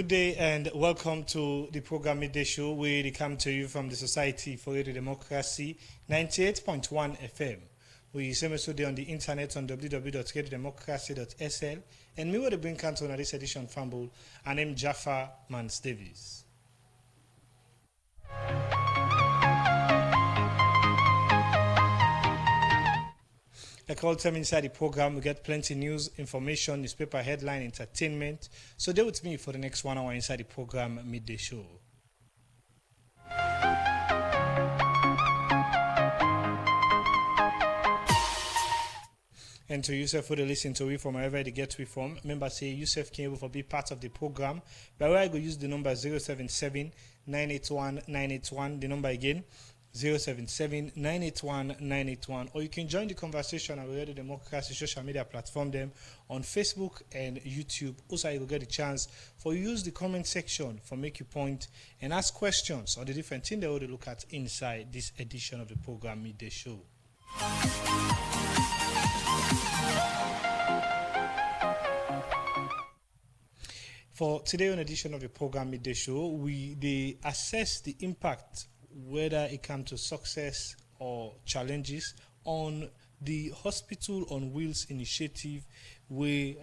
Good day and welcome to the program Midday Show, where they come to you from the Society for Radio Democracy 98.1 FM. We same today on the internet on www.radiodemocracy.sl, and me will bring count on this edition Fumble, and I'm Jaffa Mans Davies. Like all time inside the program, we get plenty news, information, newspaper headline, entertainment. So stay with me for the next 1 hour inside the program Midday Show. And to Yusuf who they listen to we from wherever they get we from. Remember say Yusuf can able to be part of the program. By the way, I go use the number 077 981 981. The number again 077 981 981, or you can join the conversation on Radio Democracy social media platform them on Facebook and YouTube. Also, you will get a chance for you use the comment section for make your point and ask questions on the different things they will look at inside this edition of the program Midday Show. For today on edition of the program Midday Show, they assess the impact, whether it comes to success or challenges, on the Hospital on Wheels initiative, where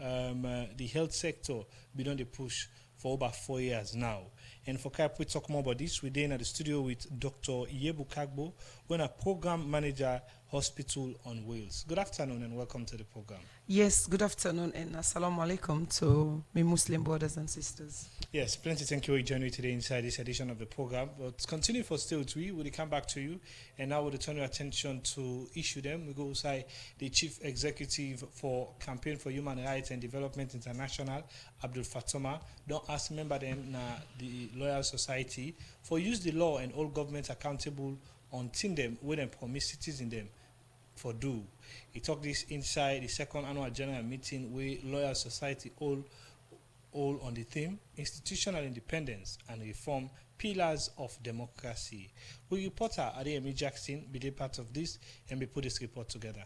the health sector been on the push for over 4 years now. And for Cap, we talk more about this. We're in at the studio with Dr. Iyebu Kagbo, who's a program manager, Hospital on Wheels. Good afternoon and welcome to the program. Yes, good afternoon and assalamu alaikum to my Muslim brothers and sisters. Yes, plenty thank you for joining me today inside this edition of the program. But continue for still we will come back to you, and now we'll turn your attention to issue them. We go inside the Chief Executive for Campaign for Human Rights and Development International, Abdul Fatoma. Don't ask member them the Loyal Society for use the law and all governments accountable on them when they promise citizens them for do. He talked this inside the second annual general meeting where Loyal Society all on the theme institutional independence and reform, pillars of democracy. We reporter Adeyemi Jackson be the part of this and we put this report together.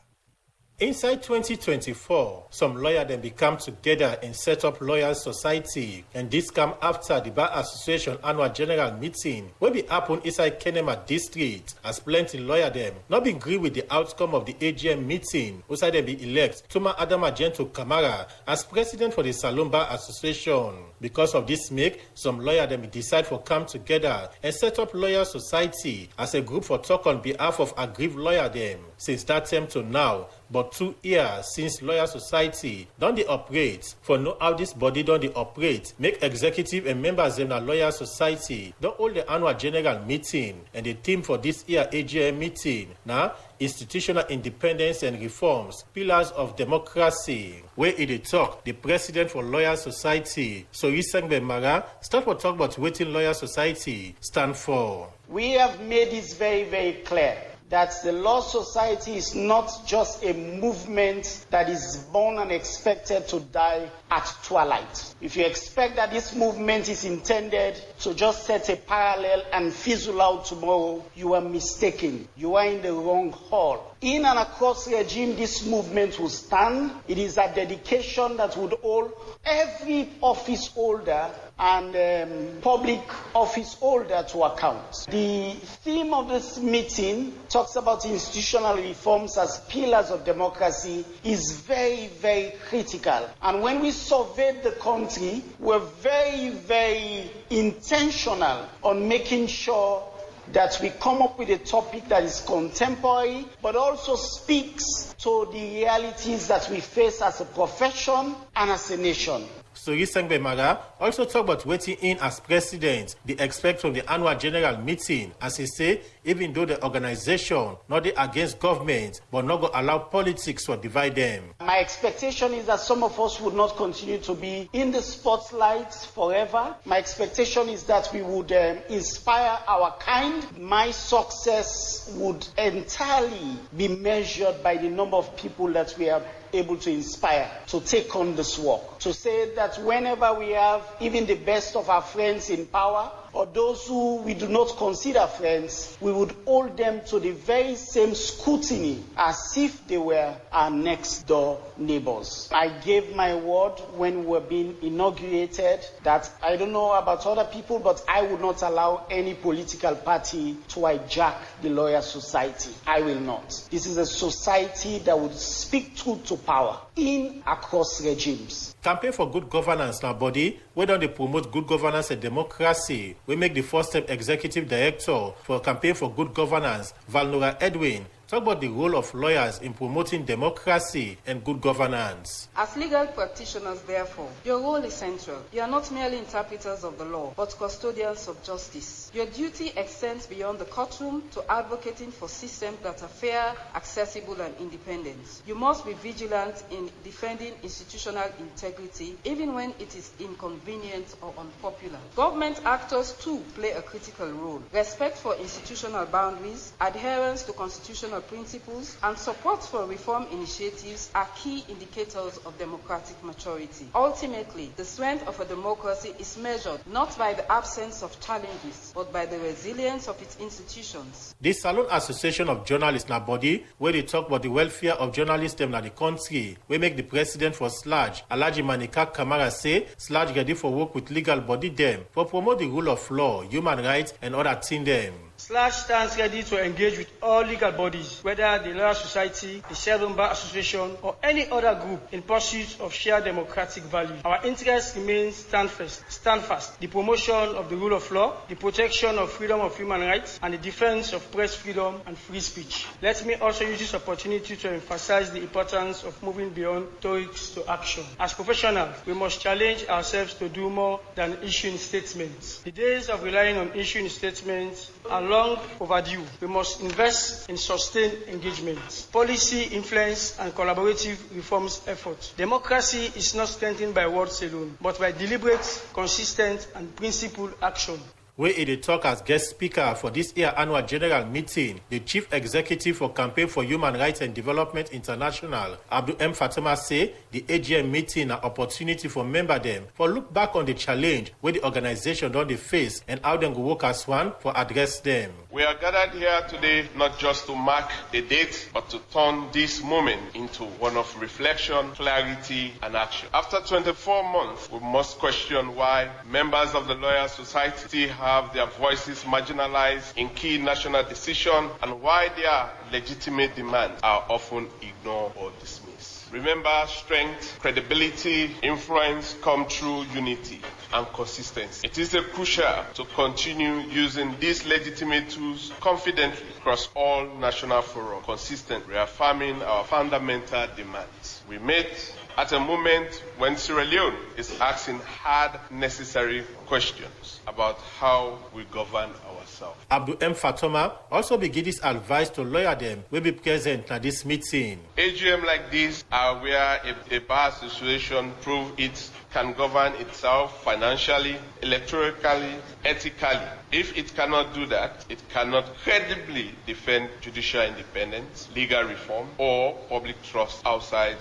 Inside 2024, some lawyers then become together and set up Loyal Society, and this come after the Bar Association annual general meeting will be happen inside Kenema district, as plenty lawyers them not be agree with the outcome of the AGM meeting, who said they be elect Tuma Adama Gento Kamara as president for the Salon Bar Association. Because of this make, some lawyers then decide for come together and set up Loyal Society as a group for talk on behalf of aggrieved lawyer them. Since that time to now, but 2 years since Loyal Society don't they operate. For know how this body don't they operate, make executive and members in the Loyal Society don't hold the annual general meeting, and the theme for this year AGM meeting now institutional independence and reforms, pillars of democracy. Where it talk, the president for Loyal Society, Sorisengbe Mara, start to talk about what Loyal Society stand for. We have made this very, very clear that the Law Society is not just a movement that is born and expected to die at twilight. If you expect that this movement is intended to just set a parallel and fizzle out tomorrow, you are mistaken. You are in the wrong hall. In and across the regime, this movement will stand. It is a dedication that would hold every office holder and public office holder to account. The theme of this meeting talks about institutional reforms as pillars of democracy is very, very critical. And when we surveyed the country, we're very, very intentional on making sure that we come up with a topic that is contemporary, but also speaks to the realities that we face as a profession and as a nation. Sorisengbe Mara also talk about waiting in as president, the expect from the annual general meeting, as he say, even though the organization not they against government, but not go allow politics to divide them. My expectation is that some of us would not continue to be in the spotlight forever. My expectation is that we would inspire our kind. My success would entirely be measured by the number of people that we have able to inspire to take on this work. To say that whenever we have even the best of our friends in power, or those who we do not consider friends, we would hold them to the very same scrutiny as if they were our next door neighbors. I gave my word when we were being inaugurated that I don't know about other people, but I would not allow any political party to hijack the Lawyer Society. I will not. This is a society that would speak truth to power in across regimes. Campaign for Good Governance na body wey don dey promote good governance and democracy. We make the first-time executive director for Campaign for Good Governance, Valnora Edwin, talk about the role of lawyers in promoting democracy and good governance. As legal practitioners, therefore, your role is central. You are not merely interpreters of the law, but custodians of justice. Your duty extends beyond the courtroom to advocating for systems that are fair, accessible, and independent. You must be vigilant in defending institutional integrity, even when it is inconvenient or unpopular. Government actors, too, play a critical role. Respect for institutional boundaries, adherence to constitutional principles, and support for reform initiatives are key indicators of democratic maturity. Ultimately, the strength of a democracy is measured not by the absence of challenges, but by the resilience of its institutions. The Salon Association of Journalists na body where they talk about the welfare of journalists in the country. We make the president for SLAJ, Alhaji Manika Kamara, say SLAJ ready for work with legal body them for promote the rule of law, human rights, and other things them. SLAJ stands ready to engage with all legal bodies, whether the Lawyer Society, the Seven Bar Association, or any other group in pursuit of shared democratic value. Our interest remains stand fast. The promotion of the rule of law, the protection of freedom of human rights, and the defense of press freedom and free speech. Let me also use this opportunity to emphasize the importance of moving beyond rhetorics to action. As professionals, we must challenge ourselves to do more than issuing statements. The days of relying on issuing statements are long overdue. We must invest in sustained engagement, policy influence, and collaborative reforms efforts. Democracy is not strengthened by words alone, but by deliberate, consistent, and principled action. Where he talk as guest speaker for this year annual general meeting, the chief executive for Campaign for Human Rights and Development International, Abdul M. Fatima, say the AGM meeting an opportunity for member them for look back on the challenge where the organization don dey face and how them go work as one for address them. We are gathered here today not just to mark a date, but to turn this moment into one of reflection, clarity, and action. After 24 months, we must question why members of the Lawyer Society have their voices marginalized in key national decisions and why their legitimate demands are often ignored or dismissed. Remember, strength, credibility, influence come through unity and consistency. It is crucial to continue using these legitimate tools confidently across all national forums, consistently reaffirming our fundamental demands. We meet at a moment when Sierra Leone is asking hard, necessary questions about how we govern ourselves. Abdul M. Fatoma also be give this advice to lawyer them will be present at this meeting. AGM like this are where a bar association prove it can govern itself financially, electorally, ethically. If it cannot do that, it cannot credibly defend judicial independence, legal reform, or public trust outside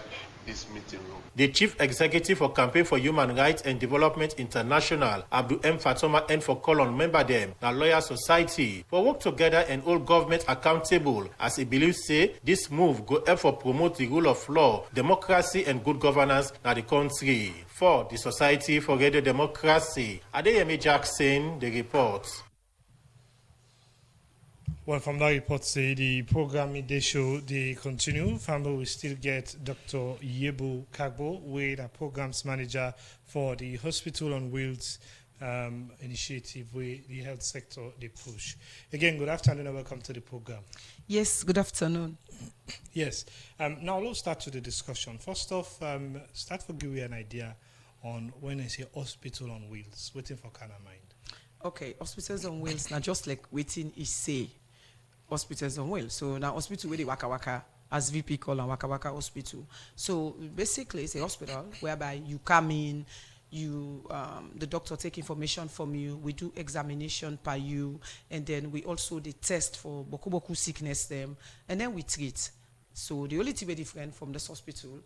this meeting room. The chief executive for Campaign for Human Rights and Development International, Abdul M. Fatoma, and for call on member them, the Lawyer Society, for work together and hold government accountable, as he believes say this move go help for promote the rule of law, democracy, and good governance in the country. For the Society for Radio Democracy, Adeyemi Jackson, the report. Well, from that report, say the program in this show, they continue. Family will still get Dr. Yebu Kagbo, with a programs manager for the Hospital on Wheels initiative where the health sector they push. Again, good afternoon and welcome to the program. Yes, good afternoon. Yes. Now let's start to the discussion. First off, start to give you an idea on when I say Hospital on Wheels, waiting for kind of mind. Okay, hospitals on wheels, now just like waiting is say. Hospitals on wheels. So now hospital where the waka waka, as VP call and waka waka hospital. So basically it's a hospital whereby you come in, you the doctor take information from you, we do examination per you, and then we also the test for boku sickness them, and then we treat. So the only thing we different from this hospital,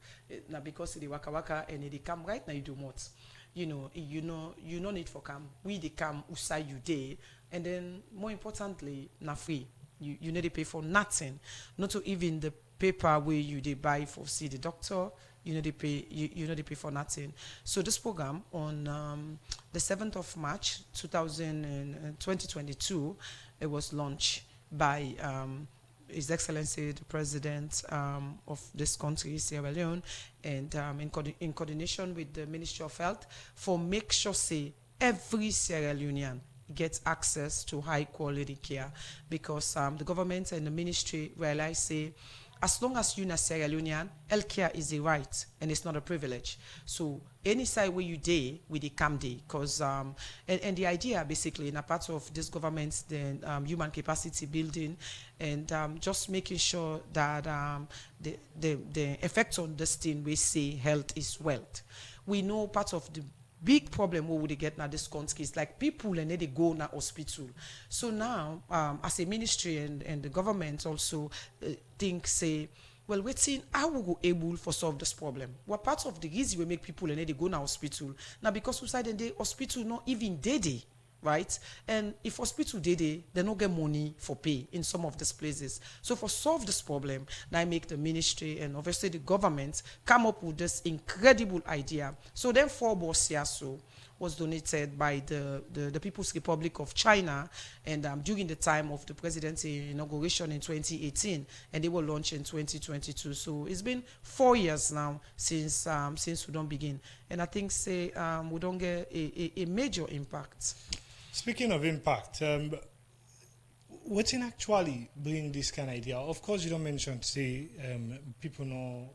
now because they waka waka and they come right now you do what, you no need for come. We they come usai you day, and then more importantly, na free. You need to pay for nothing, not to even the paper where you they buy for see the doctor. You know they pay. You know they pay for nothing. So this program on the 7th of March 2022, it was launched by His Excellency the President of this country, Sierra Leone, and in coordination with the Ministry of Health, for make sure say every Sierra Leonean gets access to high quality care, because the government and the ministry realize say, as long as you're a Sierra Leonean, healthcare is a right and it's not a privilege. So any side where you day with the CAM day, because and the idea basically in a part of this government's the human capacity building, and just making sure that the effect on this thing we say health is wealth. We know part of the big problem what would they get now this country is like people and they go now hospital. So now as a ministry and the government also think say, well, waiting how we go able for solve this problem. What part of the reason we make people and they go now hospital now, because inside the hospital not even day, right? And if hospital they don't get money for pay in some of these places. So for solve this problem, now I make the ministry and obviously the government come up with this incredible idea. So then 4 bus so was donated by the People's Republic of China, and during the time of the president's inauguration in 2018, and they were launched in 2022. So it's been 4 years now since we don't begin, and I think say we don't get a major impact. Speaking of impact, what can actually bring this kind of idea? Of course, you don't mention, say, people know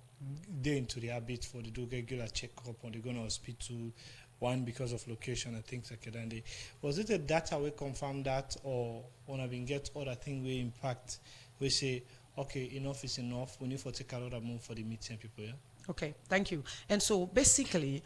they're into the habit for the do regular checkup or they go to hospital, one because of location and things like that. And was it a data we confirm that, or when I been get other thing we impact, we say, okay, enough is enough, we need to take another move for the meeting people, yeah? Okay, thank you. And so basically,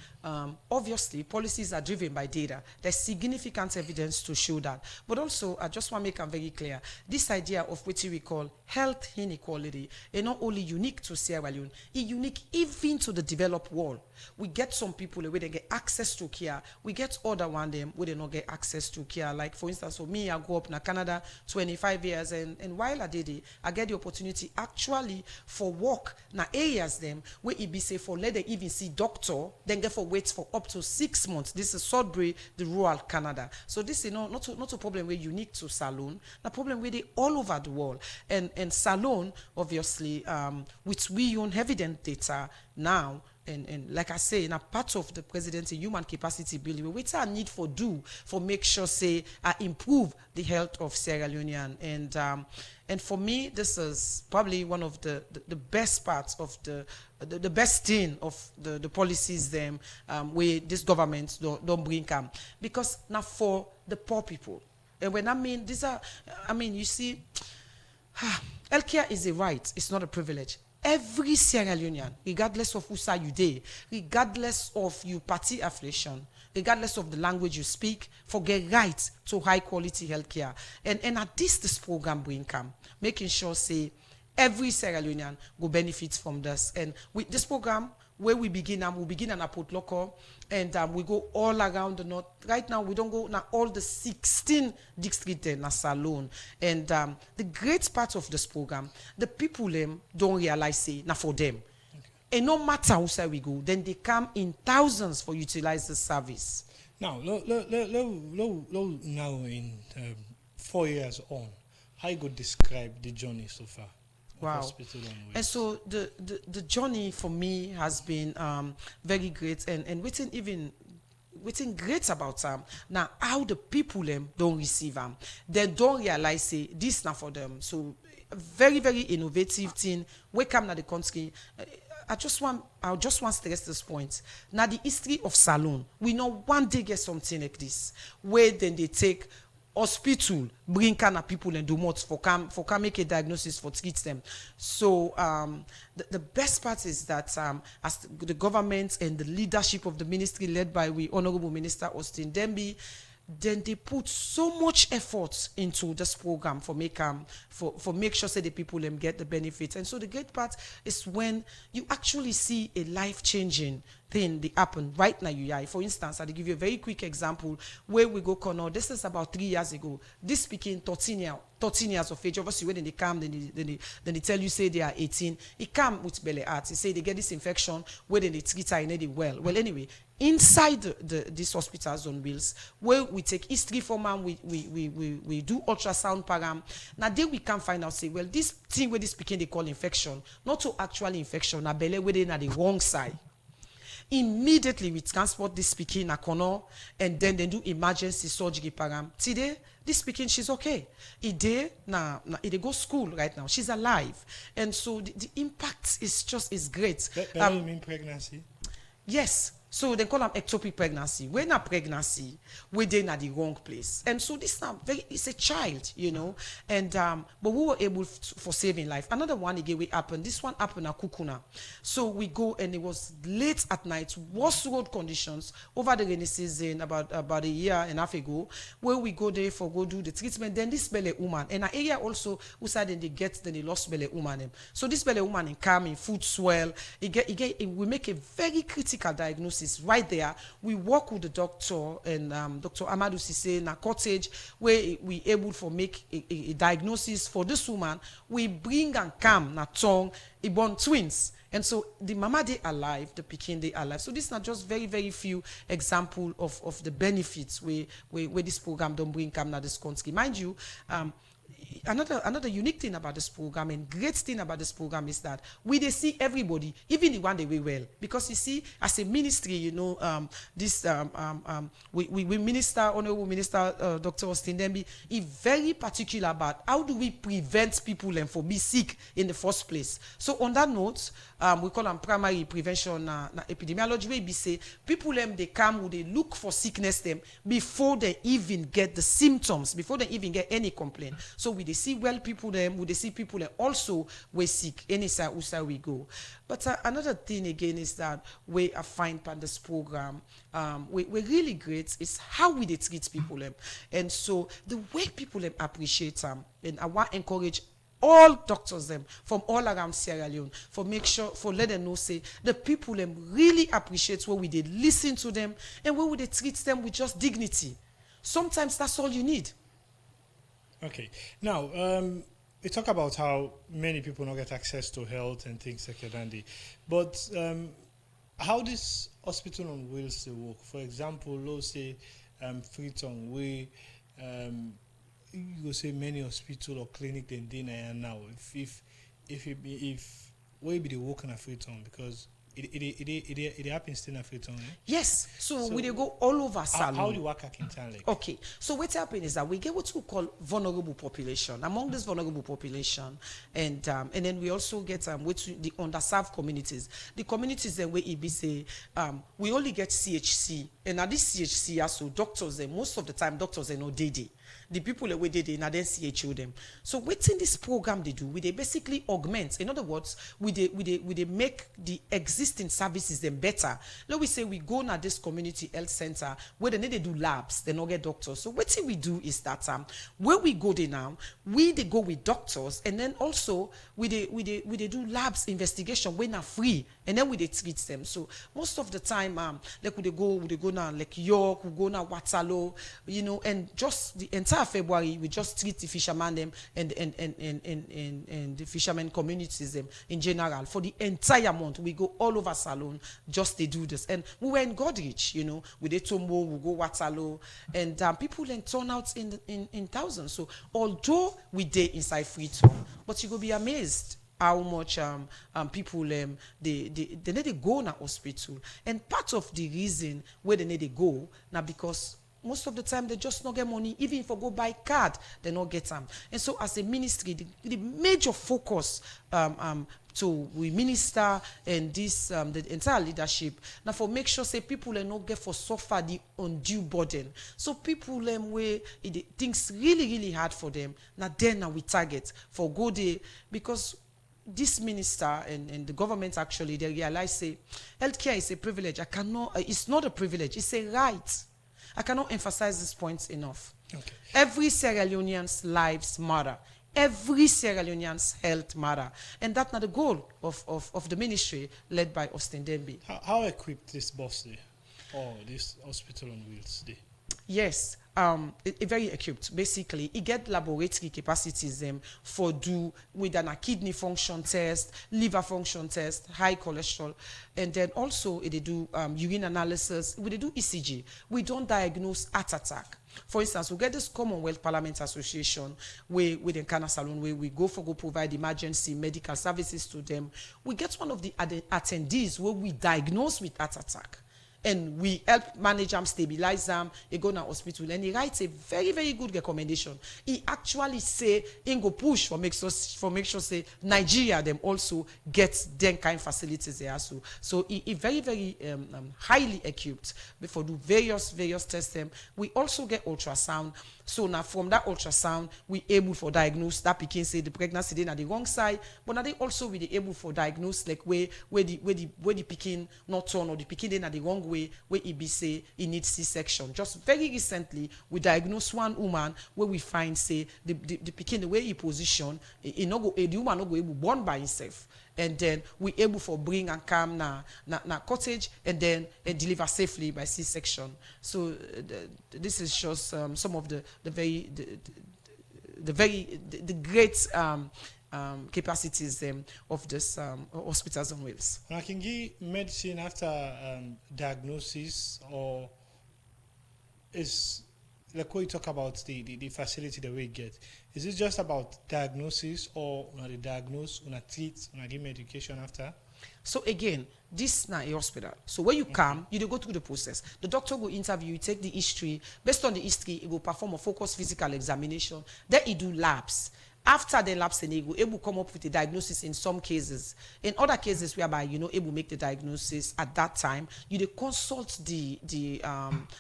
obviously, policies are driven by data. There's significant evidence to show that. But also, I just want to make it very clear, this idea of what we call health inequality is not only unique to Sierra Leone, it's unique even to the developed world. We get some people where they get access to care. We get other one them where they not get access to care. Like, for instance, for me, I grew up in Canada 25 years, and while I did it, I get the opportunity actually for work na areas them where it be say for let them even see doctor, then get for wait for up to 6 months. This is Sudbury, the rural Canada. So this is not a problem where unique to Salone, the problem where they all over the world. And Salone, obviously, with we own evident data now, and like I say, in a part of the presidency human capacity building, what I need for do for make sure say I improve the health of Sierra Leonean, and for me this is probably one of the best parts of the best thing of the policies them where this government don't bring come, because now for the poor people, and when I mean these are, I mean you see, healthcare is a right, it's not a privilege. Every Sierra Leonean, regardless of who side you dey, regardless of your party affiliation, regardless of the language you speak, get right to high quality healthcare. And at this program bring come, making sure say every Sierra Leonean will benefit from this. And with this program, where we begin at Port Loko, and we go all around the north. Right now, we don't go now all the 16 districts in Salone. And the great part of this program, the people don't realize say now for them. Okay. And no matter how side we go, then they come in thousands for utilize the service. Now, now in 4 years on, how you could describe the journey so far? Wow. And so the journey for me has been very great, and waiting great about now how the people don't receive them. They don't realize say this not for them. So very, very innovative thing. We come to the country. I just want to stress this point. Now the history of Salone, we know one day get something like this, where then they take hospital, bring kind of people and do more for come make a diagnosis for treat them. So the best part is that as the government and the leadership of the ministry led by we Honorable Minister Austin Dembi, then they put so much effort into this program for make sure say the people get the benefits. And so the great part is when you actually see a life-changing thing they happen right now. For instance, I'll give you a very quick example where we go corner. This is about 3 years ago. This became 13 years of age. Obviously, when they come, then they tell you say they are 18. It come with belly arts. They say they get this infection where they treat her in well. Well, anyway, inside these hospitals on wheels, where we take history from them, we do ultrasound param. Now then we can find out say, well, this thing where this became they call infection, not to actually infection, na belly where they na the wrong side. Immediately we transport this speaking in a corner and then they do emergency surgery param. Today, this speaking, she's okay. It go school right now. She's alive. And so the impact is great. That you mean pregnancy? Yes. So they call them ectopic pregnancy. When a pregnancy, we're in at the wrong place. And so this now it's a child, And but we were able for saving life. Another one again we happened. This one happened at Kukuna. So we go and it was late at night, worst road conditions over the rainy season about a year and a half ago, where we go there for go do the treatment. Then this belly woman and an area also who said they lost belly woman. So this belly woman come in food swell. We make a very critical diagnosis. Right there, we work with the doctor and Dr. Amadou Sise in a cottage where we able to make a diagnosis for this woman. We bring and come na tongue, born twins. And so the mama they alive, the pikin they alive. So this is not just very, very few example of the benefits where this program don't bring come na this country. Mind you, another unique thing about this program and great thing about this program is that we they see everybody, even the one they way well, because you see as a ministry, we minister, Honorable Minister Dr. Austin Dembi is very particular about how do we prevent people and from be sick in the first place. So on that note, we call them primary prevention epidemiology. We say people they come, they look for sickness them before they even get the symptoms, before they even get any complaint. So we they see well people them, we they see people that also we sick any side we go. But another thing again is that we find by this program, we really great is how we they treat people them, and so the way people them appreciate them, and I want to encourage all doctors them from all around Sierra Leone for make sure for let them know say the people them really appreciate where we did listen to them and where we they treat them with just dignity. Sometimes that's all you need. Okay. Now, we talk about how many people don't get access to health and things like that. But how this hospital on wheels they work? For example, let's say Freetown, we you go say many hospital or clinic than dinner now. If we be the working at Freetown because it happens still at Freetown. Yes. So we they go all over Salon. How do you work in town like? Okay. So what's happening is that we get what we call vulnerable population. Among this vulnerable population, and then we also get the underserved communities. The communities that where EB say we only get CHC, and at this CHC also doctors most of the time doctors are no DD. The people that we did in then CHO them. So within this program they do, they basically augment. In other words, we make the existing services them better. Let we say we go na this community health center where they need to do labs, they not get doctors. So what we do is that where we go there now, they go with doctors, and then also we do labs investigation when are free, and then we treat them. So most of the time, like we go now like York, we go now Waterloo, and just the entire February we just treat the fishermen them and the fishermen communities them in general. For the entire month we go all over Salon just to do this. And we were in Godrich, we did Tombo, we go Waterloo, and people then turn out in thousands. So although we did inside Freetown, but you go be amazed how much people they need to go na hospital. And part of the reason where they need to go now because most of the time they just not get money. Even if I go buy card, they not get them. And so as a ministry, the major focus to we minister and this the entire leadership now for make sure say people not get for suffer the undue burden. So people where things really hard for them. Now we target for go day because this minister and the government actually they realize say healthcare is a privilege. It's not a privilege, it's a right. I cannot emphasize these points enough. Okay. Every Sierra Leonean's lives matter. Every Sierra Leonean's health matter. And that's not the goal of the ministry led by Austin Demby. How equipped this bus there, or this hospital on wheels there? Yes, it very equipped. Basically, it get laboratory capacities for do with a kidney function test, liver function test, high cholesterol, and then also they do urine analysis. We do ECG. We don't diagnose heart attack. For instance, we get this Commonwealth Parliament Association where with Nkana Salon where we go provide emergency medical services to them. We get one of the attendees where we diagnose with heart attack. And we help manage them, stabilize them, he go to hospital, and he writes a very, very good recommendation. He actually say, he go push for make sure say Nigeria them also get them kind of facilities there. So he very, very highly equipped before do various tests them. We also get ultrasound. So now from that ultrasound, we able for diagnose that pikin say the pregnancy then at the wrong side, but now they also we able for diagnose like where the pikin not turn or the pikin then at the wrong way where it be say it needs C-section. Just very recently we diagnosed one woman where we find say the pikin the way he position, the woman not go able born by himself. And then we able for bring and come na cottage and then deliver safely by C-section. So this is just some of the great capacities of this hospitals on wheels. And I can give medicine after diagnosis, or is like what you talk about the facility that we get. Is it just about diagnosis, or when they diagnose, when they treat, when they give medication after? So again, this is not a hospital. So when you come, you go through the process. The doctor will interview you, take the history. Based on the history, he will perform a focused physical examination. Then he do labs. After the labs, he will able come up with a diagnosis in some cases. In other cases, whereby able to make the diagnosis at that time, you consult the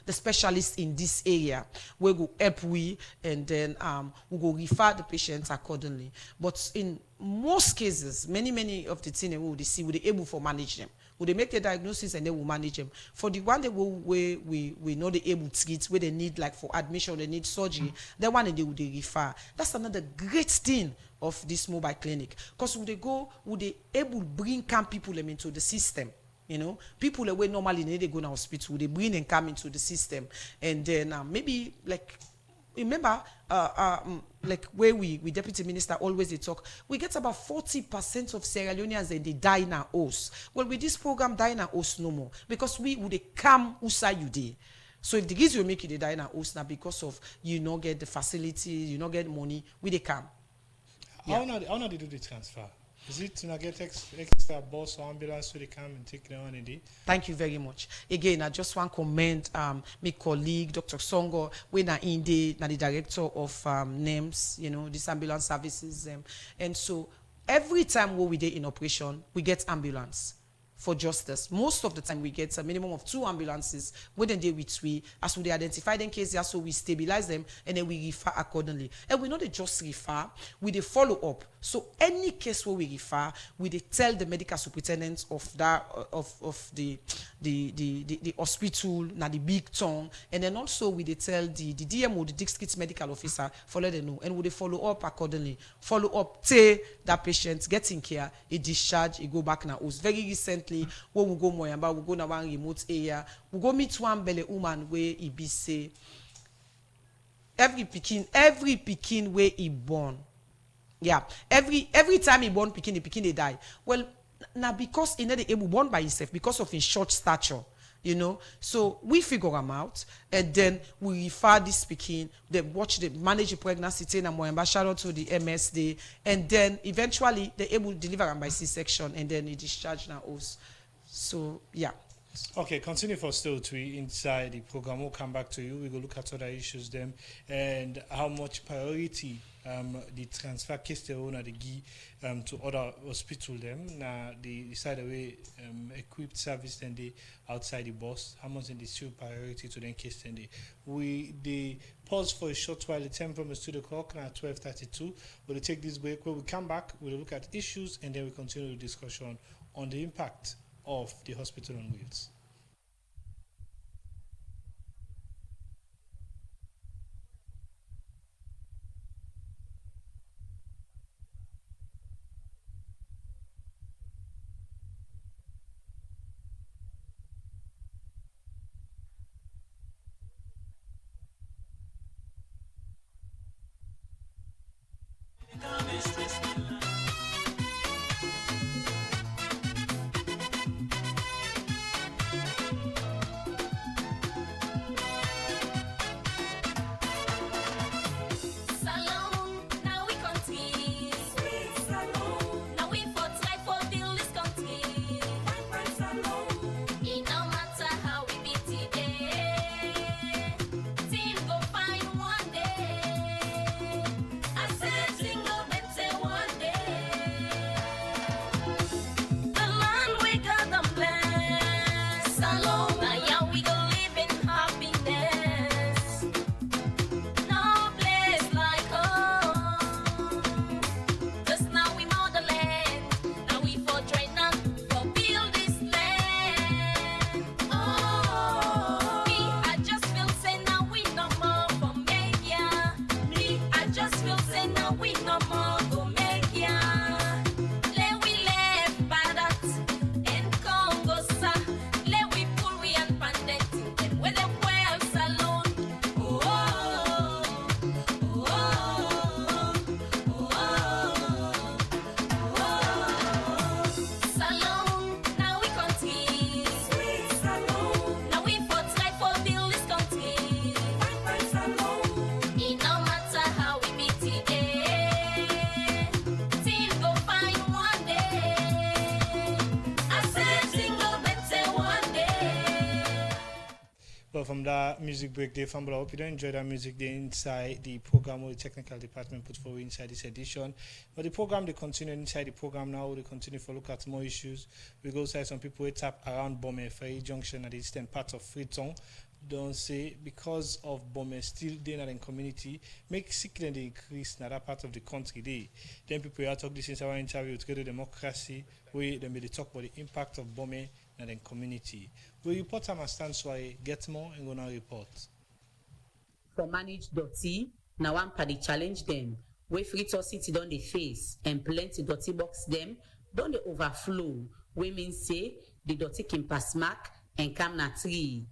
specialist in this area. We go help and then we go refer the patients accordingly. But in most cases, many of the things we will see, we be able to manage them. Will they make the diagnosis and they will manage them? For the one that we know they able to treat, where they need like for admission, they need surgery, that one they will refer. That's another great thing of this mobile clinic. Because would they able to bring camp people into the system? You know, people that way normally they go to hospital, they bring and come into the system, and then maybe like. Remember, like where we deputy minister always they talk, we get about 40% of Sierra Leoneans and they die in our house. Well, with this program, die in our house no more because we would come usa you day. So if the reason you make it they die in our house now because of you not get the facility, you not get money, we they come. How now they do the transfer? Is it to not get extra bus or ambulance so they come and take them on a day? Thank you very much. Again, I just want to commend my colleague, Dr. Songo, when I in the director of NAMS, this ambulance services. And so every time we day in operation, we get ambulance for justice. Most of the time we get a minimum of 2 ambulances within the which we, as we identify them cases, so we stabilize them and then we refer accordingly. And we not just refer, we they follow up. So any case where we refer, we they tell the medical superintendent of that of the hospital, na the big town, and then also we they tell the DMO, the district medical officer, for let them know, and we they follow up accordingly. Follow up till that patient gets in care, he discharge, he go back now. It was very recently when we go Moyamba, we go na one remote area, we go meet one belly woman where he be say every pikin where he born. Yeah, every time he born pikin, the pikin they die. Well, now because he not able born by himself because of his short stature, So we figure him out, and then we refer this pikin. They manage the pregnancy, take them Moyamba, shout out to the MSD, and then eventually they able to deliver him by C-section, and then he discharged now us. So yeah. Okay, continue for still to inside the program. We'll come back to you. We will look at other issues then and how much priority the transfer case they own at the give to other hospital them. Now they decide away equipped service then they outside the bus. How much in the still priority to then case then they pause for a short while. The time from the studio clock now at 12:32. We'll take this break. When we come back, we'll look at issues and then we continue the discussion on the impact of the hospital on wheels. well from that music break there, Fambula. I hope you don't enjoy that music there inside the program or the technical department put forward inside this edition. But the program, they continue inside the program now. They continue for look at more issues. We go say some people wait up around Bome Ferry Junction at the eastern part of Freetown. Don't say because of Bome still there in the community, make sickness increase in that part of the country there. Then people are talk this in our interview with Together Democracy, where they may talk about the impact of Bome in the community. We report and stand so I get more and gonna report. For manage dirty, now one party challenge them. Where Freetown City don dey face and plenty dirty box them, don dey overflow. Women say the dirty can pass mark and come na treat.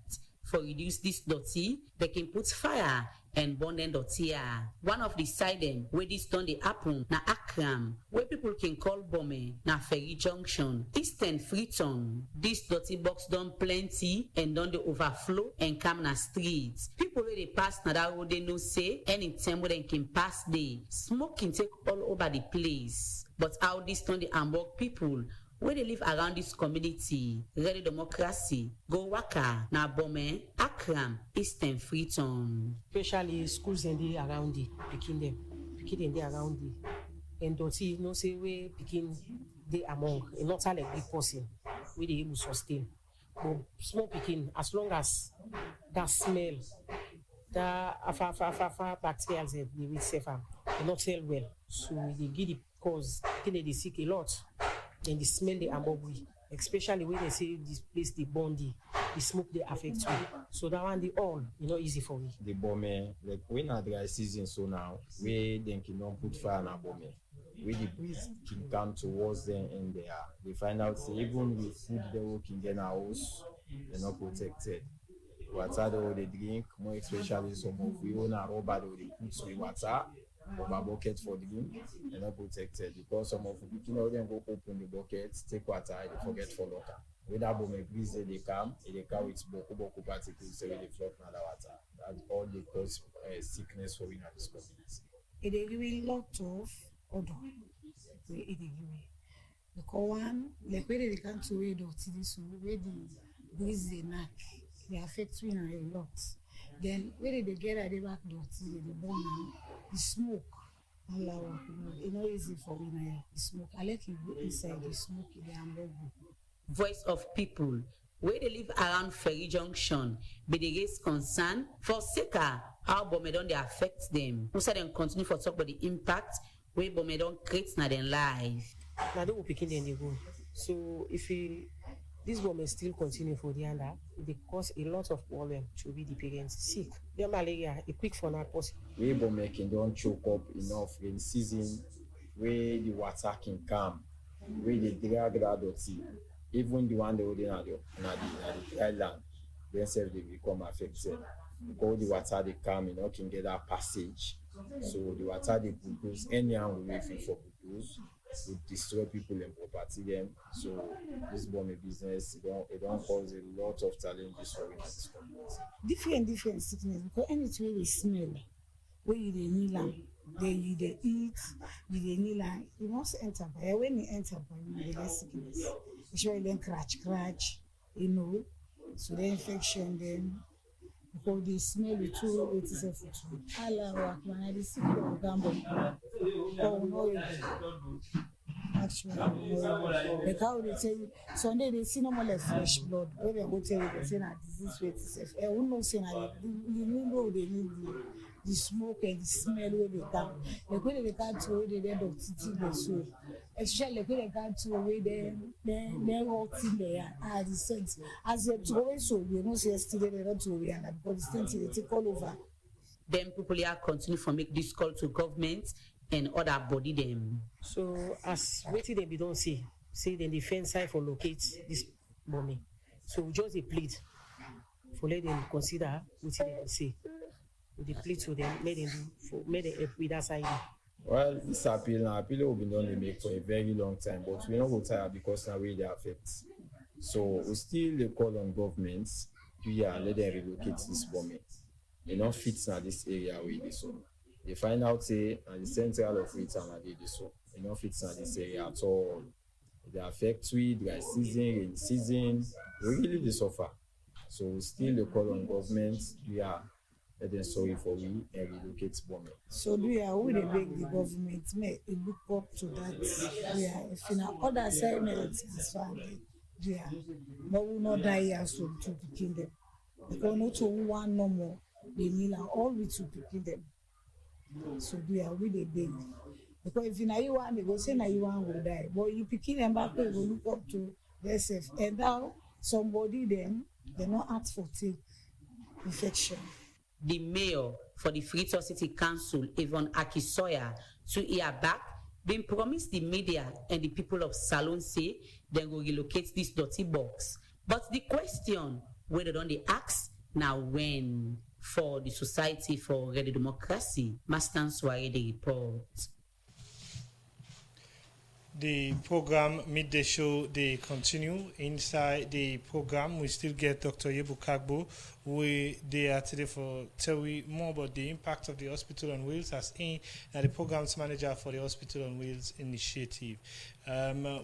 For reduce this dirty, they can put fire and burn them dirty. One of the side them where this done dey happen na Akram, where people can call Bome na Ferry Junction, Eastern Freetown. This dirty box done plenty and done dey overflow and come na streets. People where they pass na that road they know say anytime where they can pass they smoke can take all over the place. But how this done dey hamburg people where they live around this community, Ready Democracy, go waka na Bome, Akram, Eastern Freetown. Especially schools and they around it, picking them they around it. And don't see no say where picking they among, and not all like big person, where they able to sustain. But small picking, as long as that smell, that bacteria they will safer, they not sell well. So they get it cause they sick a lot. And the smell they ambogui, especially when they say this place the bondi, the smoke they affect you. So that one the all, easy for me. The Bome, like when a dry season so now, we then cannot put fire na Bome. Where the breeze can come towards them in there. They find out say even with food they will can get in a house, they're not protected. Water they drink, more especially some of we own a rubber they put some water. Or a bucket for drink, they're not protected because some of the people them go open the bucket, take water, they forget for locker. When that Bome breeze they come with boku particles, so they float in the water. That's all they cause sickness for in this community. It is really lot of odor. It is the one like where they come to where where the breeze they knock, they affect me a lot. Then where they get at the back dirty, the burn, the smoke. Allah, it's not easy for me now. The smoke. I like it go inside the smoke. The hamburger. Voice of people where they live around Ferry Junction, but they raise concern for Seka how Bome don dey affect them. Also, them continue for talk about the impact where Bome don create na their life. Now they will pick in the go. So if this Bome still continue for the under, it cause a lot of problem to be the parents sick. Their malaria, a quick for not possible. We Bome can don't choke up enough in season where the water can come, where they drag that dirty. Even the one they would in the dry land, themselves they become affected. Because the water they come, can get that passage. So the water they produce, any way for produce, would destroy people and property them. So this Bome business, it don't cause a lot of challenges for this community. Different sickness because anything we smell, where you dey kneel am, you dey eat, you dey kneel am, you must enter. But when you enter, you dey get sickness. Usually then scratch, so the infection then. Because they smell it too, it is a food. Allah Akbar, I see you gamble. Oh no, actually, the cow they tell you Sunday they see no more like fresh blood. When they go tell you they say that disease weight is safe. Who knows say that you know they need the smoke and the smell where they come. Like when they can't throw the dead of titi they so. Especially like when they can't throw away they walk in there the sense. As they throw away so you know say yesterday they don't throw away and because the thing they take all over. Then people here continue to make this call to government and other body them. So as waiting they don't say then the fence side for locate this Bome. So we just a plead for let them consider what they say. The plea to them, let them help with that side. Well, this appeal will be done to make for a very long time, but we're not going to tire because now we they affect. So we still call on governments to let them relocate this Bome. They don't fit in this area where they so. They find out say at the central of Freetown they so. They don't fit in this area at all. They affect we dry season, rain season, we really they suffer. So still a call on government, let them sorry for we and relocate bombing. So we dey beg the government may it look up to that. If in other side is fine, but we not die here so to pick them. Because not to one no more, they mean all we to pick them. So we dey beg. Because if you want they go say na you want will die, but you picking them back, they will look up to themselves. And now somebody then they not ask for take infection. The mayor for the Freetown City Council, Yvonne Akisoya, 2 years back, been promised the media and the people of Salone say they will relocate this dirty box. But the question whether don't they ask now when for the Society for Ready Democracy, Mastan Suare the report. The program Midday Show, they continue. Inside the program, we still get Dr. Yebu Kagbo. They are today for tell we more about the impact of the Hospital on Wheels as in the programs manager for the Hospital on Wheels initiative.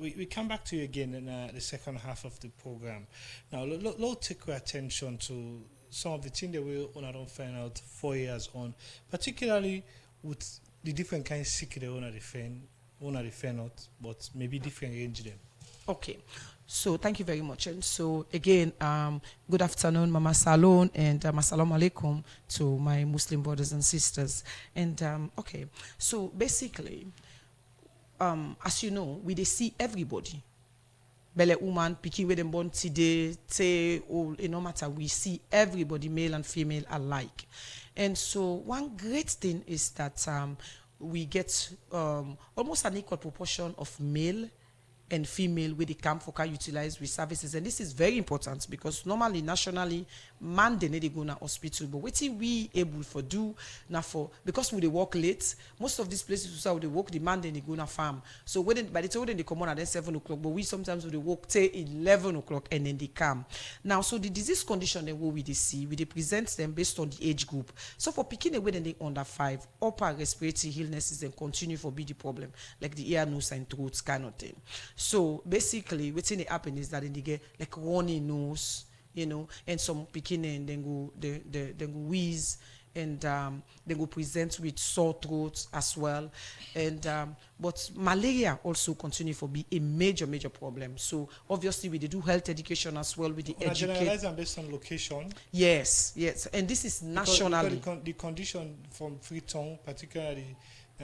We come back to you again in the second half of the program. Now, let's take your attention to some of the things that we don't find out 4 years on, particularly with the different kinds of sick they want to defend. Not, but maybe different range them. Okay, so thank you very much. And so again, good afternoon, Mama Salone, and assalamu alaikum to my Muslim brothers and sisters. And okay, so basically, as you know, we they see everybody. Bele woman picking with them born today, say, oh, no matter, we see everybody, male and female alike. And so one great thing is that we get almost an equal proportion of male and female with the camp for can utilize with services, and this is very important because normally nationally man they need to go to hospital, but what we able for do now for because we they work late, most of these places we they work the man they go na farm, so when by the time they come on at then 7 o'clock, but we sometimes we they work till 11 o'clock and then they come now. So the disease condition that we they see we they present them based on the age group. So for picking away then they under 5 upper respiratory illnesses and continue for be the problem like the ear, nose and throat kind of thing. So basically, what's in the happen is that they get like runny nose, you know, and some picking and then go wheeze, and they go present with sore throats as well. And but malaria also continue to be a major problem. So obviously we do health education as well with the education. Generalize them based on location. Yes, and this is nationally. Because the condition from Freetown, particularly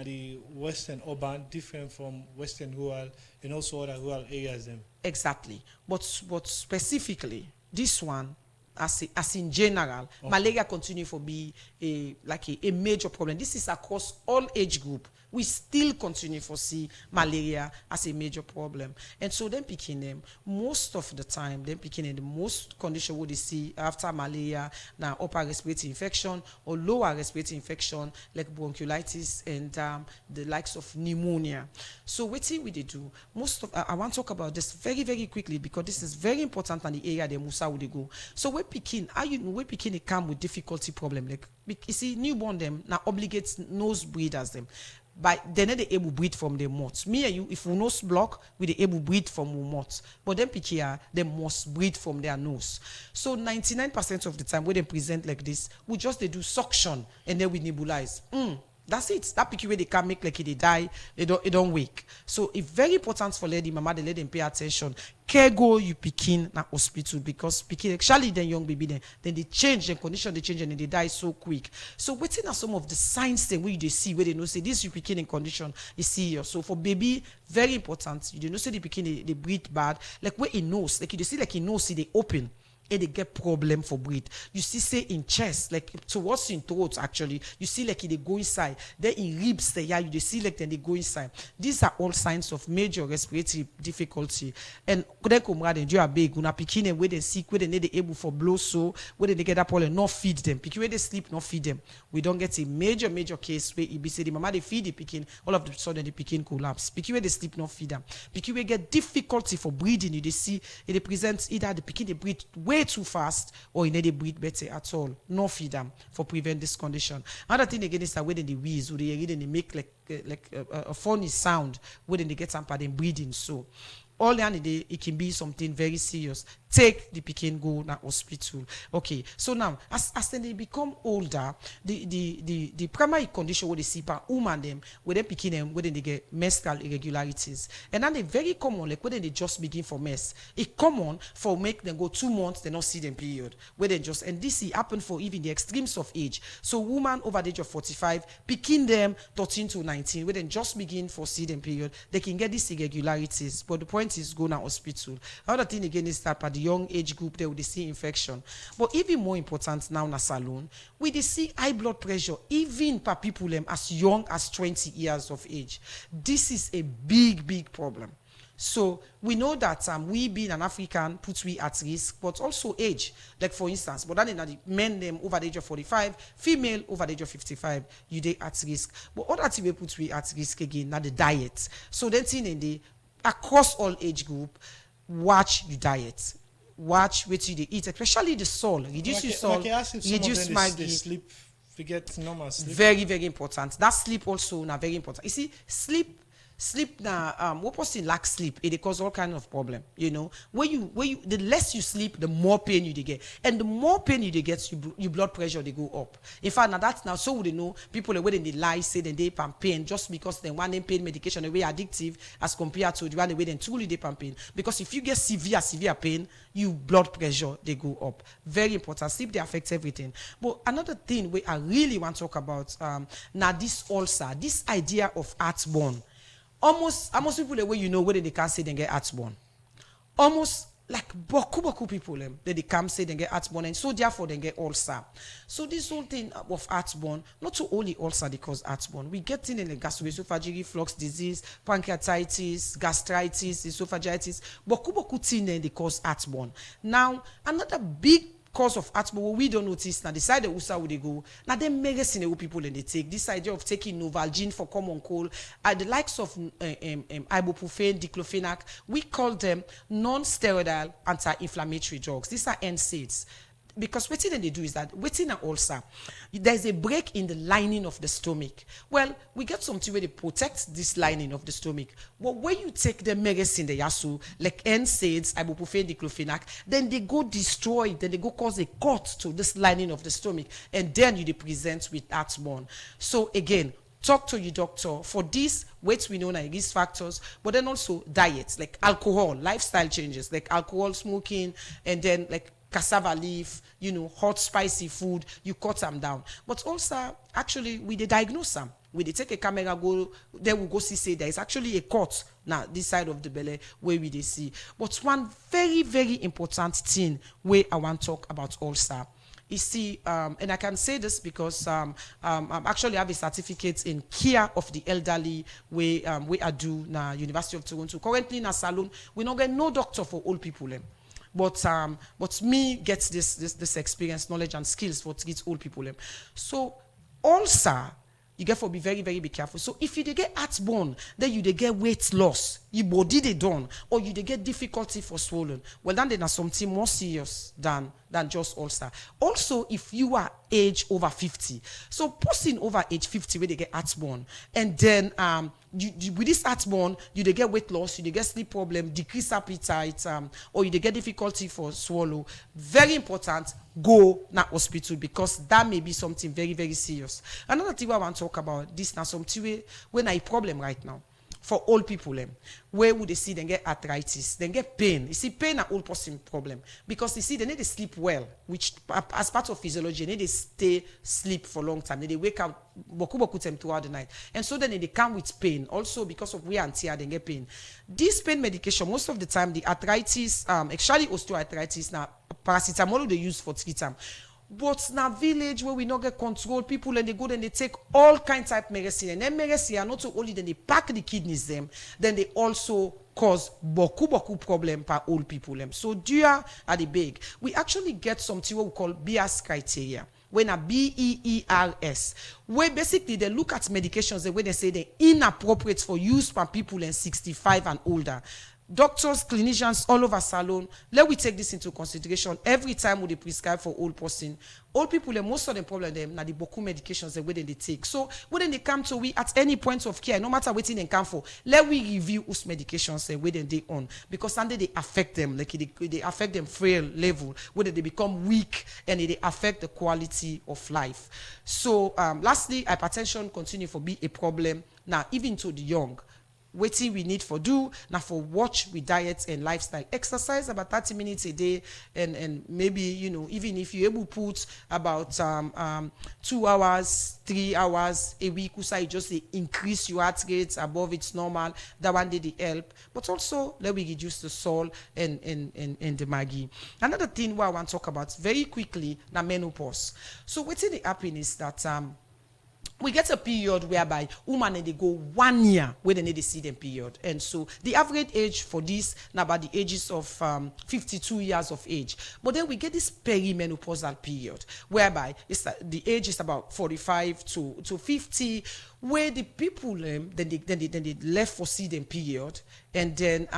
the western urban, different from western rural and also other rural areas. Them exactly, but specifically this one, as in general, okay. Malaria continue to be a major problem. This is across all age group. We still continue to see malaria as a major problem. And so then picking them, most of the time, then picking in the most condition what they see after malaria, now upper respiratory infection or lower respiratory infection like bronchiolitis and the likes of pneumonia. So what we do, I want to talk about this very quickly because this is very important and the area the Musa would go. So we picking a come with difficulty problem. Like you see, newborn them now obligates nose breathers them. But they're not able to breathe from their mouth. Me and you, if we nose block, we are able to breathe from our mouth. But them PKR, they must breathe from their nose. So 99% of the time when they present like this, we just they do suction and then we nebulize. That's it. That picky way they can make like they die, they don't wake. So it's very important for lady mama, they let them pay attention. Care go you picking na hospital because picking actually then young baby then they change the condition, they change and they die so quick. So waiting are some of the signs then where they see where they know say this you picking in condition is serious. So for baby, very important. You know say the picking they breathe bad, like where it knows, like you see like it knows see they open. And they get problem for breathe. You see, say in chest, like towards in throat actually, you see like they go inside. Then in ribs, you see like then they go inside. These are all signs of major respiratory difficulty. And then comrade and you are big, una picking where they sick, where they need able for blow so, where they get up all and not feed them. Picking where they sleep, not feed them. We don't get a major case where it be say the mama they feed the picking, all of the sudden the picking collapse. Picking where they sleep, not feed them. Picking where get difficulty for breathing, you they see it presents either the picking they breathe way too fast or they breathe better at all. No feed them for prevent this condition. Another thing again is that when they wheeze or they make like a funny sound when they get some part in breathing. So all the it can be something very serious. take the pikin go na hospital. Okay, so now as they become older, the primary condition where they see per woman them, where they pikin them, where they get menstrual irregularities, and then they very common, like when they just begin for mess. It common for make them go 2 months, they not see them period. Where they just, and this happen for even the extremes of age. So woman over the age of 45, picking them 13 to 19, where they just begin for see them period, they can get these irregularities. But the point is go na hospital. Another thing again is that at the young age group they will see infection. But even more important now na salon, we dey see high blood pressure even per people as young as 20 years of age. This is a big problem. So we know that we being an African puts we at risk, but also age. Like for instance, but then in the men them over the age of 45, female over the age of 55, you they at risk. But other thing we put we at risk again, now the diet. So then in the across all age group, watch your diet. Watch what you eat, especially the salt. Reduce your salt, reduce they sleep, forget normal sleep. Very important. That sleep also now very important. You see, sleep now what person lack sleep, it cause all kind of problem. You know, where you the less you sleep, the more pain you get, and the more pain you get, your blood pressure they go up. In fact, now that's now so would they know people when they lie say that they pump pain just because they want pain medication the way addictive as compared to the one way they truly they pump pain. Because if you get severe pain, your blood pressure they go up. Very important. Sleep they affect everything. But another thing we I really want to talk about now this ulcer, this idea of heartburn. Almost people the way you know whether they can say they get heartburn. Almost like boku people they come say they get heartburn, and so therefore they get ulcer. So this whole thing of heartburn, not to only ulcer they cause heartburn. We get in the gastroesophageal reflux disease, pancreatitis, gastritis, esophagitis. Boku thing they cause heartburn. Now another big cause of heartburn, what we don't notice now, the side of USA would they go. Now they medicine people and they take this idea of taking Novalgine for common cold, the likes of ibuprofen, diclofenac, we call them non-steroidal anti-inflammatory drugs. These are NSAIDs. Because what they do is that within an ulcer, there's a break in the lining of the stomach. Well, we get something where they protect this lining of the stomach. But when you take the medicine, the yasu, like NSAIDs, ibuprofen, diclofenac, then they go destroy, then they go cause a cut to this lining of the stomach, and then you present with heartburn. So again, talk to your doctor for this. Weights we know are risk factors, but then also diets like alcohol, lifestyle changes like alcohol, smoking, and then like cassava leaf, you know, hot spicy food, you cut them down. But also, actually, we they diagnose them. We they take a camera, go, then we go see there is actually a cut now this side of the belly where we they see. But one very important thing where I want to talk about ulcer. You see, and I can say this because I actually have a certificate in care of the elderly where I do na University of Toronto. Currently in a salon, we don't get no doctor for old people. But me gets this experience, knowledge, and skills for treat old people. So ulcer, you get for be very be careful. So if you get heartburn, then you get weight loss, your body they done, or you get difficulty for swollen. Well, then there's something more serious than just ulcer. Also, if you are age over 50, so person over age 50 where they get heartburn, and then you with this heartburn, you they get weight loss, you they get sleep problem, decreased appetite, or you they get difficulty for swallow. Very important, go na hospital because that may be something very serious. Another thing I want to talk about this now something when I problem right now. For old people, where would they see they get arthritis, they get pain. You see, pain are old person problem because you see they need to sleep well, which as part of physiology, they need to stay sleep for a long time. They wake up boku time throughout the night, and so then they come with pain. Also because of wear and tear, they get pain. This pain medication most of the time, the arthritis, actually osteoarthritis, now paracetamol they use for treatment. But now village where we not get control, people and they go and they take all kinds of medicine. And then medicine are not so only then they pack the kidneys them, then they also cause boku problem for old people. So due at the big, we actually get something what we call BERS criteria. When a BEERS, where basically they look at medications the way they say they're inappropriate for use for people in 65 and older. doctors, clinicians all over salon, let we take this into consideration every time we dey prescribe for old person. Old people, most of the problem them na the boku medications the way they take. So when they come to we at any point of care, no matter what they come for, let we review whose medications the way they on, because Sunday they affect them, like they affect them frail level, whether they become weak and they affect the quality of life. So lastly, hypertension continue to be a problem now, even to the young. Waiting we need for do now for watch with diet and lifestyle. Exercise about 30 minutes a day, and maybe even if you able to put about 2 hours, 3 hours a week, you just increase your heart rate above its normal. That one did the help, but also let we reduce the salt and the Maggi. Another thing what I want to talk about very quickly now menopause. So what's the happen is that we get a period whereby women they go 1 year where they need to see them period, and so the average age for this now about the ages of 52 years of age. But then we get this perimenopausal period whereby the age is about 45 to 50, where the people then they left for see them period, and then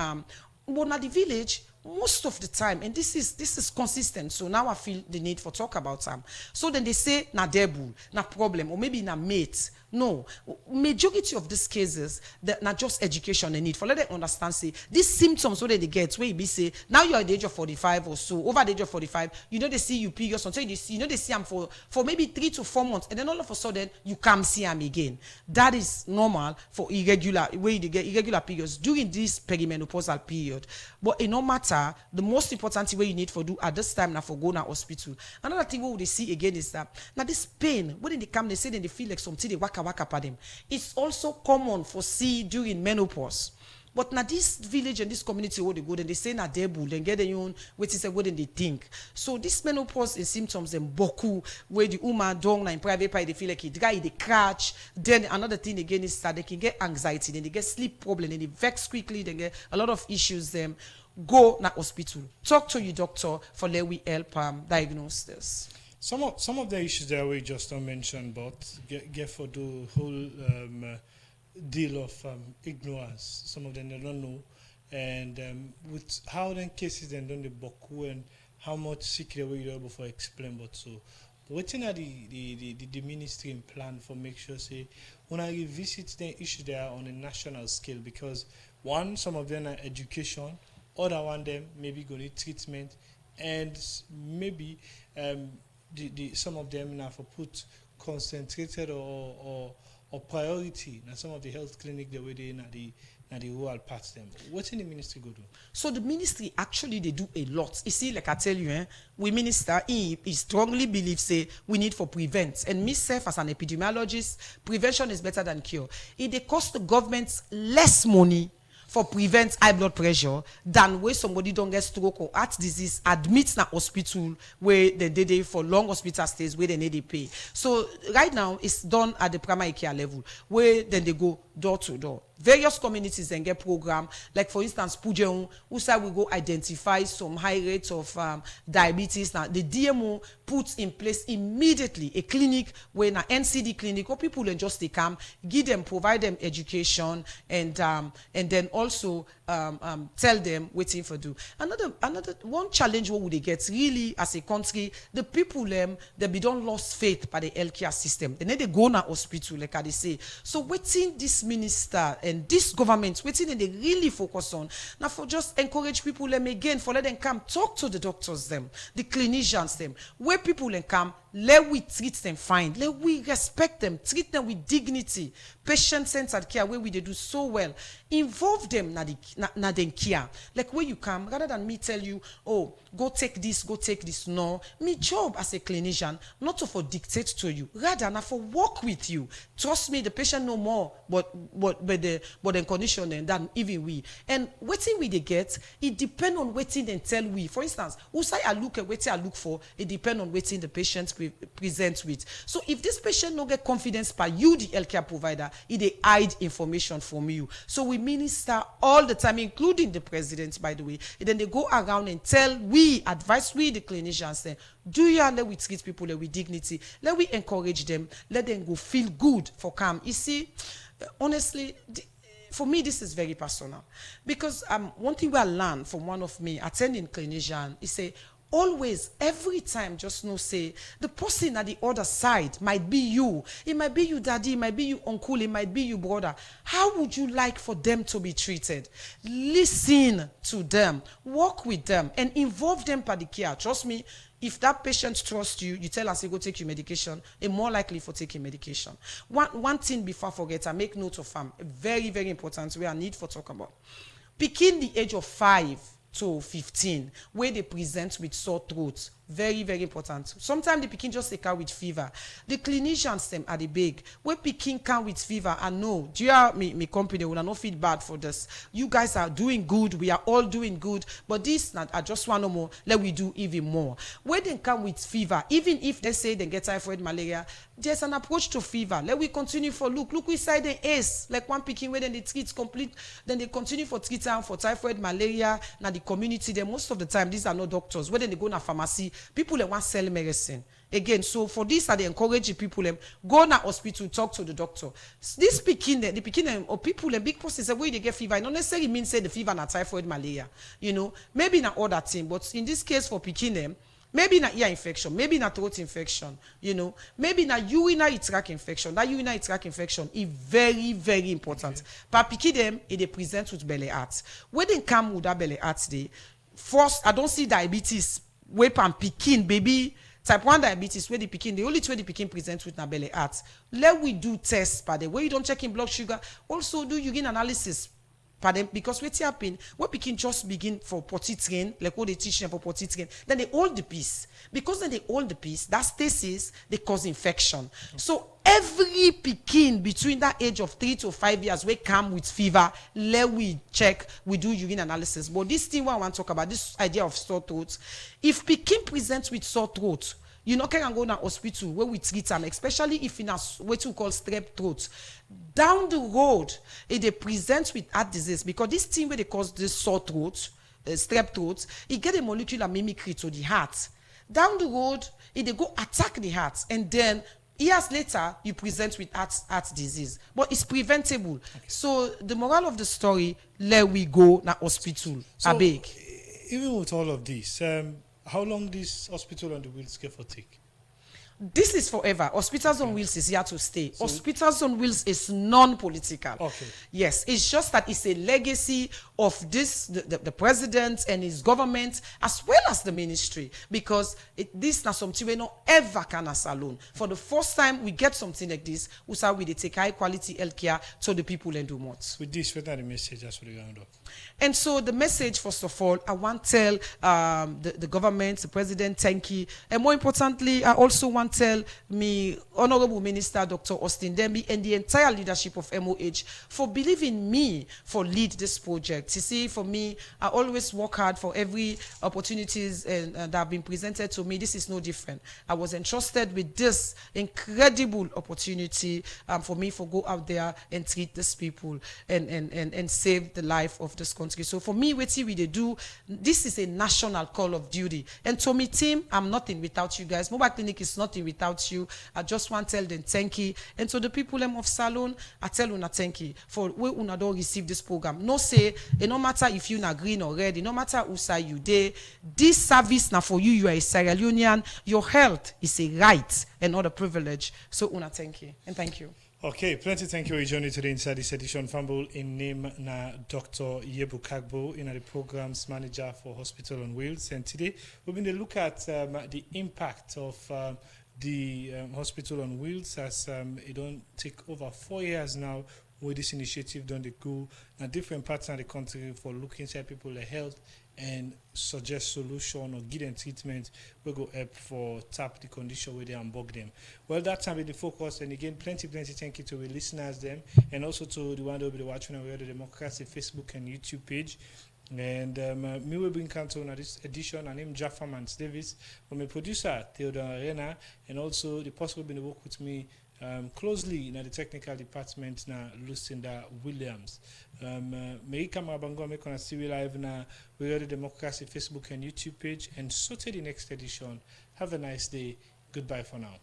but now the village most of the time, and this is consistent, so now I feel the need for talk about them. So then they say na debu, na problem, or maybe na mate. No, majority of these cases that not just education they need for let them understand. Say these symptoms what they get where you be say now you're at the age of 45 or so, over the age of 45, they see you periods until they see they see them for maybe 3 to 4 months, and then all of a sudden you come see them again. That is normal for irregular where you get irregular periods during this perimenopausal period. But it no matter, the most important thing you need for do at this time now for go to hospital. Another thing what they see again is that now this pain when they come they say they feel like something they waka pa them. It's also common for see during menopause. But now this village and this community where they go, then they say na debu, then get their own what is what they think. So this menopause is symptoms and boku where the woman down na in private part they feel like it dry, they crash. Then another thing again is that they can get anxiety, then they get sleep problem, then they vex quickly, they get a lot of issues. Them go na hospital. Talk to your doctor for let we help diagnose this. Some of the issues that we just mentioned, but get for the whole deal of ignorance. Some of them they don't know, and with how then cases then done the boku and how much secret we able to explain. But so, waiting at the ministry in plan for make sure say when I revisit the issue there on a national scale, because one, some of them are education, other one them maybe go need treatment, and maybe some of them now for put concentrated or priority now some of the health clinic the way they na the rural parts them. What's in the ministry go do? So the ministry actually they do a lot. You see, like I tell you, we minister he strongly believes say we need for prevent. And myself as an epidemiologist, prevention is better than cure. It they cost the government less money for prevent high blood pressure than where somebody don't get stroke or heart disease admits na hospital where they for long hospital stays where they need to pay. So right now it's done at the primary care level where then they go door to door. Various communities then get program, like for instance, Pujeun, who said we go identify some high rates of diabetes. Now the DMO puts in place immediately a clinic where na NCD clinic or people then just they come, give them, provide them education, and then also tell them waiting for do. Another one challenge what would they get really as a country, the people they be don't lost faith by the healthcare system. They need to go na hospital like they say. So waiting this minister and this government, waiting they really focus on now for just encourage people them again for let them come talk to the doctors them, the clinicians them, where people them come, let we treat them fine, let we respect them, treat them with dignity, patient-centered care where we they do so well, involve them na den care. Like where you come, rather than me tell you, oh, go take this. No, me job as a clinician, not to for dictate to you, rather na for work with you. Trust me, the patient know more, but the condition than even we. And waiting we they get, it depend on waiting and tell we. For instance, who say I look at waiting I look for, it depend on waiting the patient present with. So if this patient no get confidence by you, the healthcare provider, it they hide information from you. So we minister all the time, including the president, by the way. And then they go around and advise we, the clinicians, do you let we treat people with dignity, let we encourage them, let them go feel good for calm. You see, honestly, for me, this is very personal. Because one thing I learned from one of me attending clinician is say, always, every time, just know, say, the person at the other side might be you. It might be you, daddy, it might be you, uncle, it might be you, brother. How would you like for them to be treated? Listen to them, work with them, and involve them per the care. Trust me, if that patient trusts you, you tell us, go take your medication, it's more likely for taking medication. One thing before I forget, I make note of very, very important, we are need for talk about. Picking the age of 5 to 15, where they present with sore throat, very, very important. Sometimes the pikin just take out with fever. The clinicians them are the big. Where pikin come with fever, and no, do you have me company will not feel bad for this. You guys are doing good. We are all doing good. But this, I just want no more. Let we do even more. Where they come with fever, even if they say they get typhoid, malaria, there's an approach to fever. Let we continue for look we side the ACE, like one pikin where then they treat complete, then they continue for treatment for typhoid, malaria. Now the community, then most of the time these are not doctors. Where then they go to pharmacy. People want to sell medicine. Again, so for this, I encourage people go to hospital, talk to the doctor. This the or people big person say where they get fever. It don't necessarily mean say the fever na typhoid, malaria. You know, maybe not other thing, but in this case for pikin maybe not ear infection, maybe not throat infection, you know, maybe not urinary tract infection. That urinary tract infection is very, very important. But pikin they present with belly heart. When they come with that belly heart, first I don't see diabetes. Wait and pikin baby type 1 diabetes where the pikin the only way the pikin presents with na belly heart. Let we do tests per the way you don't check in blood sugar. Also do urine analysis per them because what happen when pikin just begin for potty train like what they teach them for potty train, then they hold the piece because then they hold the piece that stasis they cause infection. So every pikin between that age of 3 to 5 years we come with fever, let we check, we do urine analysis. But this thing I want to talk about, this idea of sore throat, if pikin presents with sore throat, you know, can go to hospital where we treat them, especially if in a what we call strep throat. Down the road, if they present with heart disease, because this thing where they cause this sore throat, strep throat, it get a molecular mimicry to the heart. Down the road, if they go attack the heart, and then years later, you present with heart disease. But it's preventable. Okay. So the moral of the story, let we go to hospital. So, I beg. Even with all of this, how long this hospital on the wheels care for take? This is forever. Hospitals on Wheels is here to stay. So, Hospitals on Wheels is non-political. Okay. Yes, it's just that it's a legacy of this, the president and his government, as well as the ministry, because this is something we not ever can as alone. For the first time we get something like this, we say we take high quality healthcare to the people and do more. With this, what are the messages for the round up? And so the message, first of all, I want to tell the government, the president, thank you. And more importantly, I also want to tell me, Honorable Minister Dr. Austin Dembi and the entire leadership of MOH for believing me for lead this project. You see, for me, I always work hard for every opportunities that have been presented to me. This is no different. I was entrusted with this incredible opportunity for me to go out there and treat these people and save the life of this country. So for me, what we do, this is a national call of duty. And to me, team, I'm nothing without you guys. Mobile Clinic is nothing without you. I just want to tell them thank you. And to the people of Salone, I tell you thank you for where you don't receive this program. No say, it no matter if you are green or red, it no matter who say you there, this service now for you, you are a Sierra Leonean, your health is a right and not a privilege. So una thank you and thank you. Okay, plenty thank you for joining today inside this edition. Fumble in name na Dr. Yebo Kagbo, in the programs manager for Hospital on Wheels. And today we're going to look at the impact of the Hospital on Wheels as it don't take over 4 years now with this initiative done the go in different parts of the country for looking at people's health and suggest solution or give them treatment will go help for tap the condition where they unbug them. Well, that time in the focus, and again, plenty thank you to the listeners them, and also to the one that will be watching on the Democracy Facebook and YouTube page. And me will bring counsel on this edition. I name Jaffa Mans Davis, from a producer Theodore Arena, and also the person who will work with me closely in the technical department na Lucinda Williams. Me camera bango me kona see live na we the Democracy Facebook and YouTube page, and so till the next edition. Have a nice day. Goodbye for now.